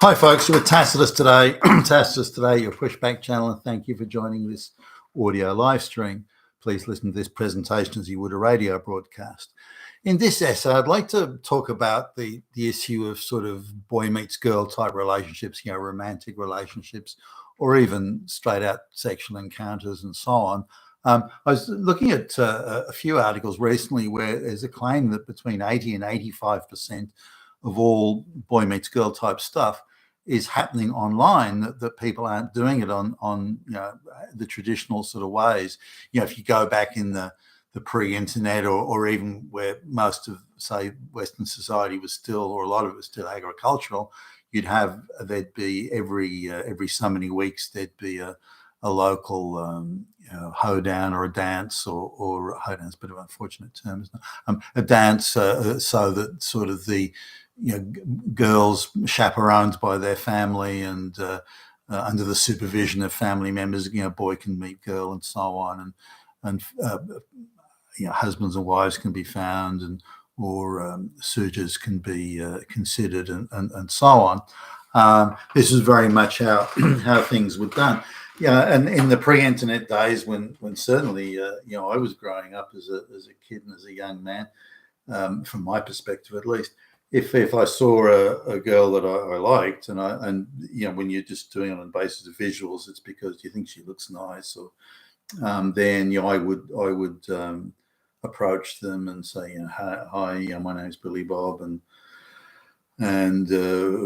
Hi, folks. You're with Tacitus today. Tacitus today, your pushback channel, and thank you for joining this audio live stream. Please listen to this presentation as you would a radio broadcast. In this essay, I'd like to talk about the issue of sort of boy meets girl type relationships, romantic relationships, or even straight out sexual encounters and so on. I was looking at a few articles recently where there's a claim that between 80 and 85% of all boy meets girl type stuff is happening online, that people aren't doing it on the traditional sort of ways. If you go back in the pre-internet or even where most of, say, Western society was still, or a lot of it was still agricultural, there'd be every so many weeks there'd be a local hoedown or a dance, or hoedown's a bit of an unfortunate term, isn't it? A dance, so that sort of the girls chaperoned by their family and under the supervision of family members, boy can meet girl and so on, and husbands and wives can be found, or suitors can be considered, and so on. This is very much how things were done. And in the pre-internet days, when certainly I was growing up as a kid and as a young man, from my perspective at least, if I saw a girl that I liked, and when you're just doing it on the basis of visuals, it's because you think she looks nice, or then I would approach them and say, hi, my name's Billy Bob, and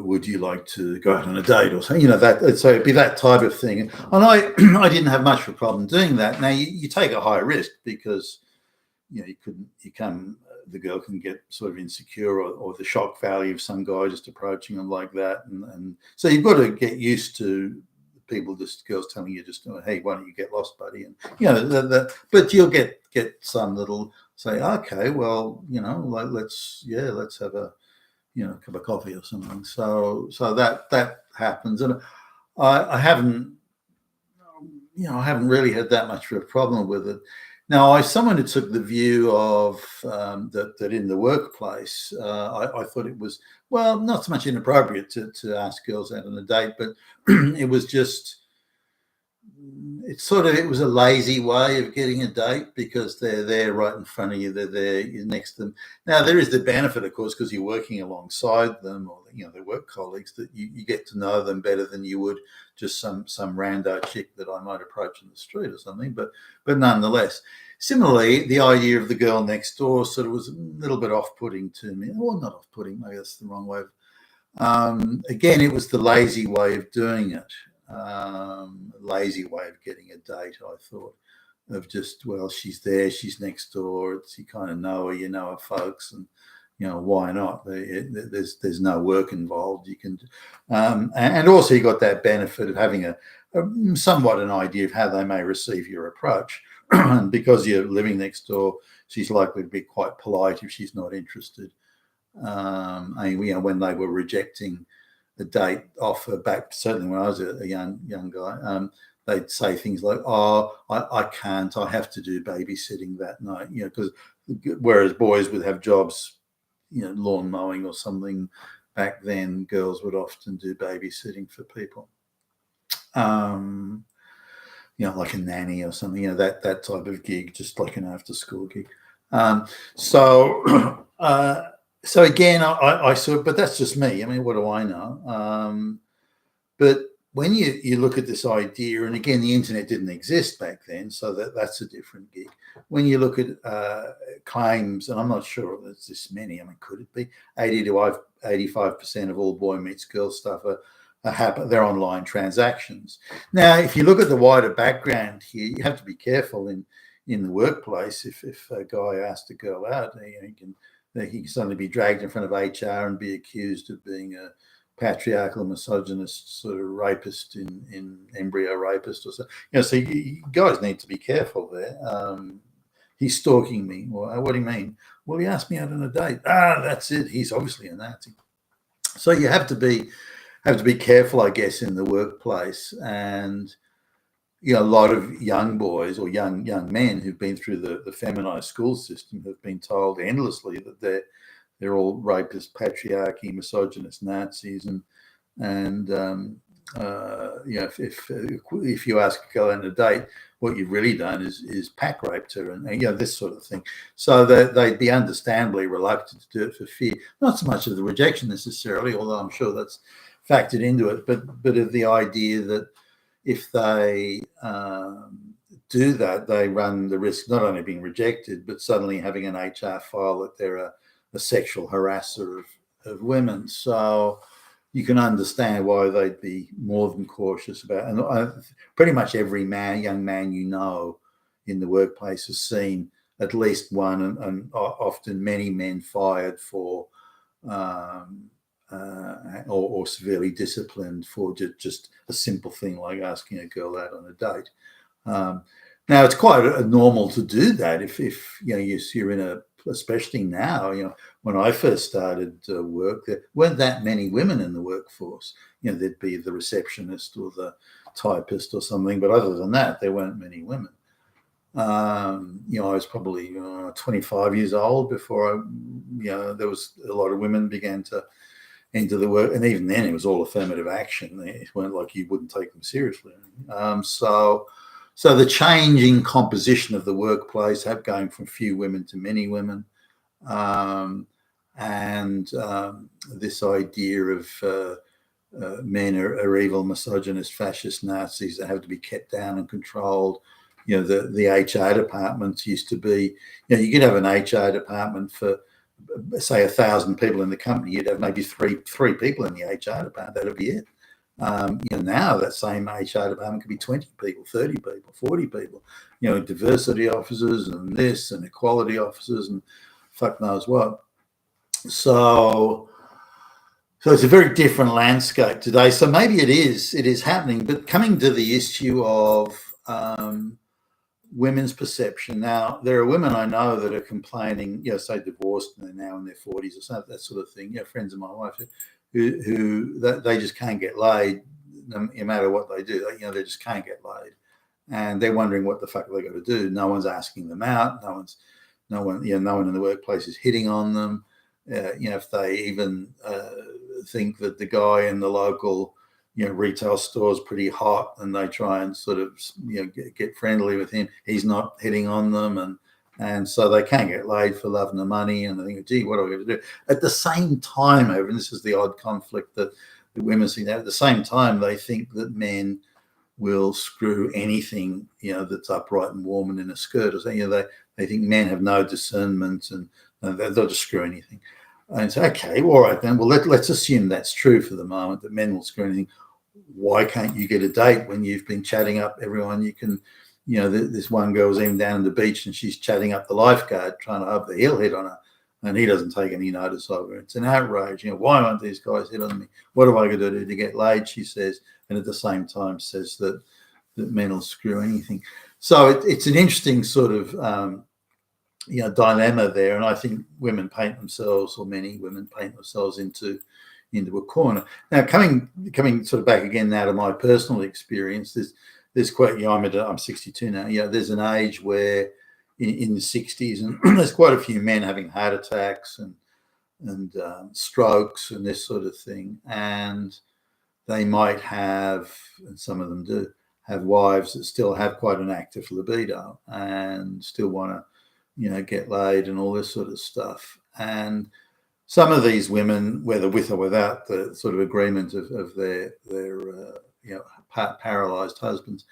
would you like to go out on a date or something? So it'd be that type of thing. And I didn't have much of a problem doing that. Now you take a high risk because the girl can get sort of insecure, or the shock value of some guy just approaching them like that, and so you've got to get used to girls telling you just, hey, why don't you get lost, buddy? And but you'll get some that'll say, okay, well, let's have a cup of coffee or something. So that happens, and I haven't really had that much of a problem with it. Now, as someone who took the view of that in the workplace, I thought it was, well, not so much inappropriate to ask girls out on a date, but it was just, it was a lazy way of getting a date, because they're there right in front of you, they're there, you're next to them. Now, there is the benefit, of course, because you're working alongside them, or their work colleagues, that you get to know them better than you would just some rando chick that I might approach in the street or something. But nonetheless, similarly, the idea of the girl next door sort of was a little bit off-putting to me. Well, not off-putting, maybe that's the wrong way. Again, it was the lazy way of doing it. Lazy way of getting a date, I thought, of just, well, she's there, she's next door, you kind of know her, her folks, and why not? There's no work involved. You can, and also you got that benefit of having a somewhat an idea of how they may receive your approach. And because you're living next door, she's likely to be quite polite if she's not interested. When they were rejecting a date offer back, certainly when I was a young guy, they'd say things like, "Oh, I can't. I have to do babysitting that night." Because whereas boys would have jobs, lawn mowing or something back then, girls would often do babysitting for people. Like a nanny or something, that type of gig, just like an after school gig. So again, I saw, but that's just me. I mean, what do I know? But when you look at this idea, and again, the internet didn't exist back then, so that's a different gig. When you look at claims, and I'm not sure if there's this many. I mean, could it be 80 to 85% of all boy meets girl stuff they're online transactions. Now, if you look at the wider background here, you have to be careful in the workplace. If a guy asks a girl out, he can suddenly be dragged in front of HR and be accused of being a patriarchal, misogynist sort of rapist, in embryo rapist or so. So you guys need to be careful there. He's stalking me. Well, what do you mean? Well, he asked me out on a date. That's it. He's obviously a Nazi. So you have to be careful, I guess, in the workplace. And a lot of young boys or young men who've been through the feminized school system have been told endlessly that they're all rapists, patriarchy, misogynist Nazis, and And if you ask a girl on a date, what you've really done is pack raped her, and this sort of thing. So that they'd be understandably reluctant to do it for fear, not so much of the rejection necessarily, although I'm sure that's factored into it, but of the idea that if they do that, they run the risk not only being rejected, but suddenly having an HR file that they're a sexual harasser of women. So you can understand why they'd be more than cautious about it. And pretty much every young man in the workplace has seen at least one, and often many men fired for or severely disciplined for just a simple thing like asking a girl out on a date. Now it's quite normal to do that if you're in a, especially now, when I first started work, there weren't that many women in the workforce. There'd be the receptionist or the typist or something, but other than that, there weren't many women. I was probably 25 years old before there was a lot of women began to enter the work, and even then it was all affirmative action. It weren't like you wouldn't take them seriously. So the changing composition of the workplace, going from few women to many women, and this idea of men are evil, misogynist, fascist, Nazis that have to be kept down and controlled. The HR departments used to be, you could have an HR department for, say, 1,000 people in the company. You'd have maybe three people in the HR department. That'd be it. Now that same HR department could be 20 people, 30 people, 40 people, diversity officers and this and equality officers and fuck knows what. So it's a very different landscape today. So maybe it is happening. But coming to the issue of women's perception, now there are women I know that are complaining, say divorced and they're now in their 40s or something, that sort of thing. Friends of my wife who they just can't get laid no matter what they do. They just can't get laid, and they're wondering what the fuck they got to do. No one's asking them out. No one in the workplace is hitting on them. If they even think that the guy in the local retail store is pretty hot, and they try and sort of get friendly with him, he's not hitting on them, and so they can't get laid for love nor money, and they think, gee, what are we going to do? At the same time, and this is the odd conflict that the women see now, at the same time, they think that men will screw anything, that's upright and warm and in a skirt or something. They think men have no discernment and they'll just screw anything. And so, okay, all right then, well, let's assume that's true for the moment, that men will screw anything. Why can't you get a date when you've been chatting up everyone? You can, this one girl was even down on the beach and she's chatting up the lifeguard, trying to hope that he'll hit on her, and he doesn't take any notice of her. It's an outrage. Why aren't these guys hit on me? What am I going to do to get laid? She says, and at the same time says that men will screw anything. So it's an interesting sort of dilemma there, and I think women paint themselves, or many women paint themselves into a corner. Now, coming sort of back again now to my personal experience, there's quite, I'm 62 now. There's an age where in the 60s, and there's quite a few men having heart attacks and strokes and this sort of thing, and they might have, and some of them do, have wives that still have quite an active libido and still want to, get laid and all this sort of stuff. And some of these women, whether with or without the sort of agreement of their paralyzed husbands,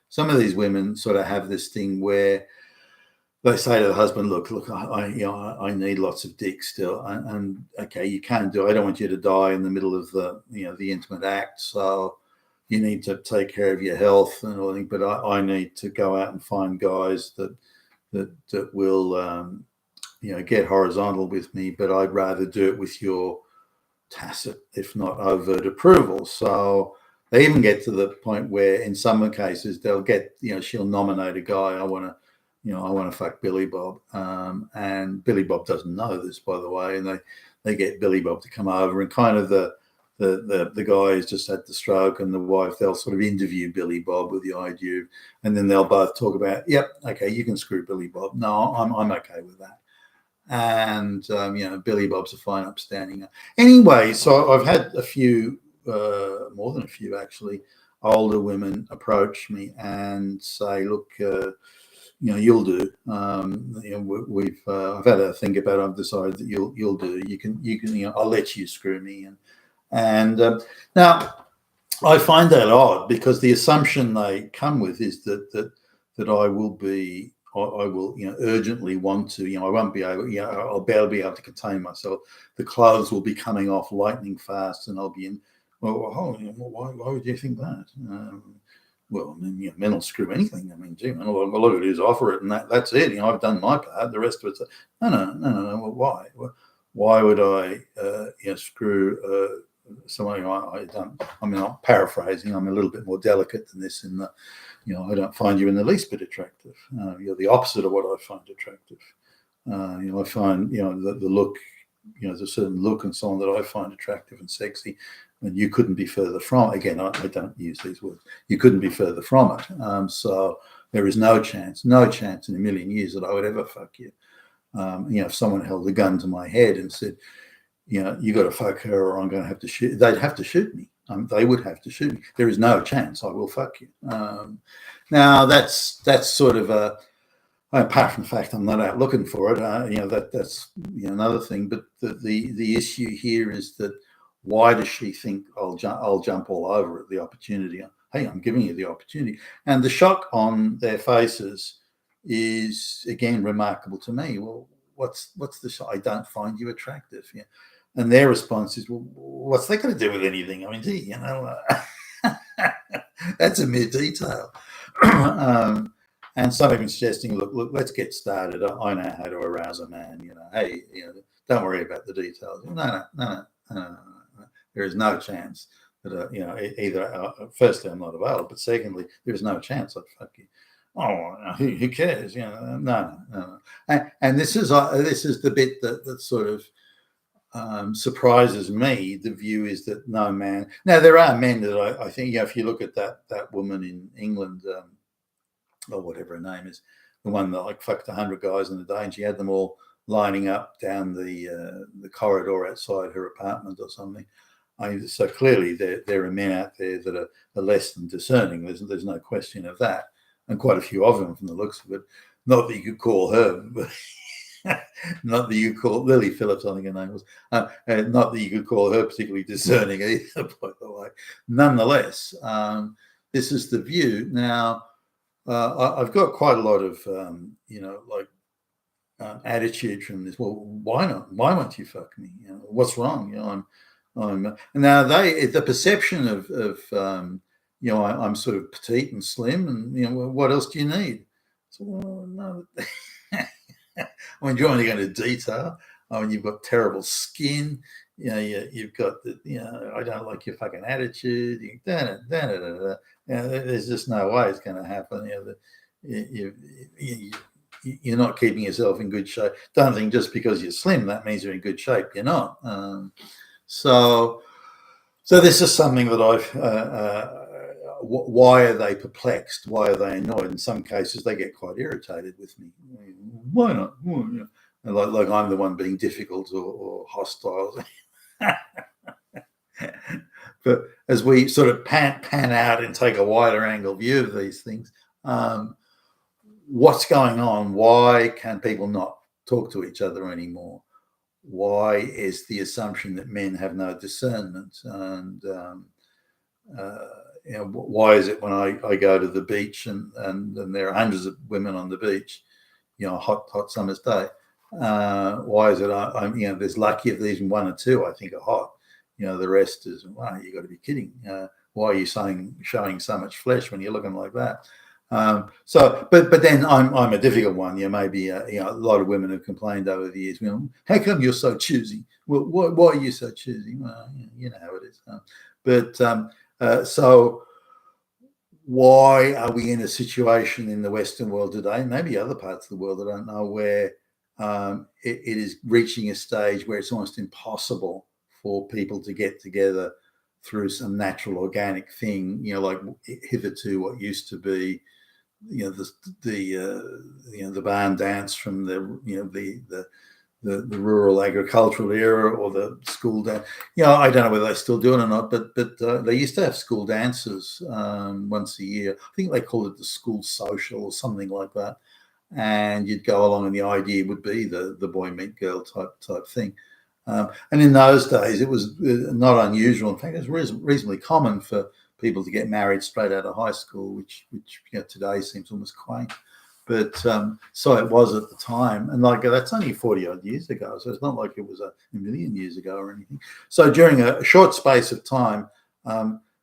some of these women sort of have this thing where they say to the husband, look, I need lots of dick still, and okay, you can't do it. I don't want you to die in the middle of the intimate act, so you need to take care of your health and all that. But I need to go out and find guys that will get horizontal with me, but I'd rather do it with your tacit, if not overt, approval. So they even get to the point where in some cases they'll get, she'll nominate a guy, I want to fuck Billy Bob. And Billy Bob doesn't know this, by the way, and they get Billy Bob to come over, and kind of the guy who's just had the stroke and the wife, they'll sort of interview Billy Bob with the idea, and then they'll both talk about, yep, okay, you can screw Billy Bob. No, I'm okay with that. And Billy Bob's a fine, upstanding. Anyway, so I've had a few more than a few actually, older women approach me and say, look, you'll do. I've had a think about it. I've decided that you'll do. You can, I'll let you screw me. And now I find that odd, because the assumption they come with is that I will be, I will, urgently want to, I won't be able, I'll barely be able to contain myself. The clothes will be coming off lightning fast, and I'll be in. Well, why would you think that? Well, I mean, men will screw anything. I mean, gee, man, all I got to do is offer it, and that's it. I've done my part. The rest of it's no. Well, why? Why would I, screw someone? I don't. I mean, I'm paraphrasing. I'm a little bit more delicate than this in that, I don't find you in the least bit attractive. You're the opposite of what I find attractive. I find, the look, there's a certain look and so on that I find attractive and sexy, and you couldn't be further from. Again, I don't use these words. You couldn't be further from it. So there is no chance in a million years that I would ever fuck you. If someone held a gun to my head and said, you got to fuck her or I'm going to have to shoot, they'd have to shoot me. They would have to shoot me. There is no chance I will fuck you. Now that's sort of apart from the fact I'm not out looking for it. That's another thing. But the issue here is that, why does she think I'll jump all over at the opportunity? Hey, I'm giving you the opportunity, and the shock on their faces is again remarkable to me. Well, what's the shock? I don't find you attractive. Yeah. And their response is, well, what's that going to do with anything? I mean, gee, that's a mere detail. And some even suggesting, look, let's get started. I know how to arouse a man. Hey, don't worry about the details. No. There is no chance that, either, firstly, I'm not available, but secondly, there is no chance I'd fuck you. Oh, who cares? No. And this is the bit that sort of surprises me. The view is that no man. Now there are men that I think, if you look at that woman in England, or whatever her name is, the one that fucked 100 guys in a day, and she had them all lining up down the corridor outside her apartment or something. So clearly there are men out there that are less than discerning. There's no question of that, and quite a few of them from the looks of it. Not that you could call her, not that you call Lily Phillips, I think her name was. Not that you could call her particularly discerning either, by the way. Nonetheless, this is the view. Now, I've got quite a lot of, attitude from this. Well, why not? Why won't you fuck me? What's wrong? I'm now the perception of I'm sort of petite and slim, and what else do you need? So, well, no. I mean, do you want to go into detail? I mean, you've got terrible skin. You've got I don't like your fucking attitude. There's just no way it's going to happen. You're not keeping yourself in good shape. Don't think just because you're slim that means you're in good shape. You're not. So this is something that why are they perplexed? Why are they annoyed? In some cases, they get quite irritated with me. Why not? Like I'm the one being difficult or hostile. But as we sort of pan out and take a wider angle view of these things, what's going on? Why can people not talk to each other anymore? Why is the assumption that men have no discernment? And why is it when I go to the beach and there are hundreds of women on the beach, hot summer's day? Why is it I'm there's lucky if there's one or two I think are hot. The rest is, wow, you got to be kidding. Why are you showing so much flesh when you're looking like that? But then I'm a difficult one. Maybe a lot of women have complained over the years. How come you're so choosy? Well, why are you so choosy? Well, you know how it is. So why are we in a situation in the Western world today, maybe other parts of the world, I don't know, where it is reaching a stage where it's almost impossible for people to get together through some natural organic thing, like hitherto what used to be, the barn dance from the the rural agricultural era or the school dance. I don't know whether they still do it or not, but they used to have school dances once a year. I think they called it the school social or something like that. And you'd go along, and the idea would be the boy meet girl type thing. And in those days, it was not unusual. In fact, it was reasonably common for people to get married straight out of high school, which today seems almost quaint. But so it was at the time, and that's only 40 odd years ago. So it's not like it was a million years ago or anything. So during a short space of time,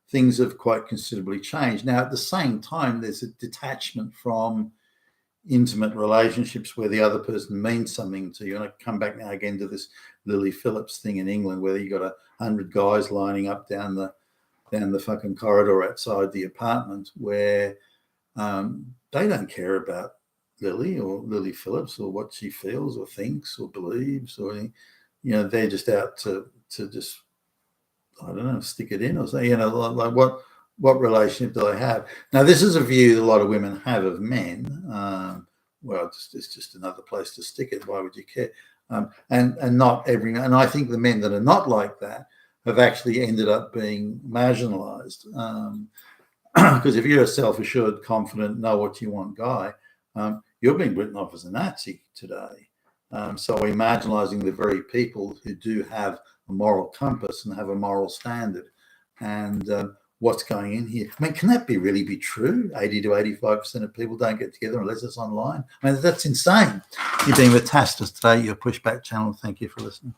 things have quite considerably changed. Now, at the same time, there's a detachment from intimate relationships where the other person means something to you. And I come back now again to this Lily Phillips thing in England, where you got 100 guys lining up down the fucking corridor outside the apartment, where they don't care about Lily or Lily Phillips or what she feels or thinks or believes, or they're just out to just, I don't know, stick it in or say, like what relationship do they have? Now, this is a view that a lot of women have of men. Well, it's just another place to stick it. Why would you care? And not every, and I think the men that are not like that have actually ended up being marginalized. Because if you're a self-assured, confident, know what you want guy, you're being written off as a Nazi today. So we're marginalizing the very people who do have a moral compass and have a moral standard. And what's going in here? I mean, can that really be true? 80 to 85% of people don't get together unless it's online. I mean, that's insane. You've been with Tastas today, your Pushback channel. Thank you for listening.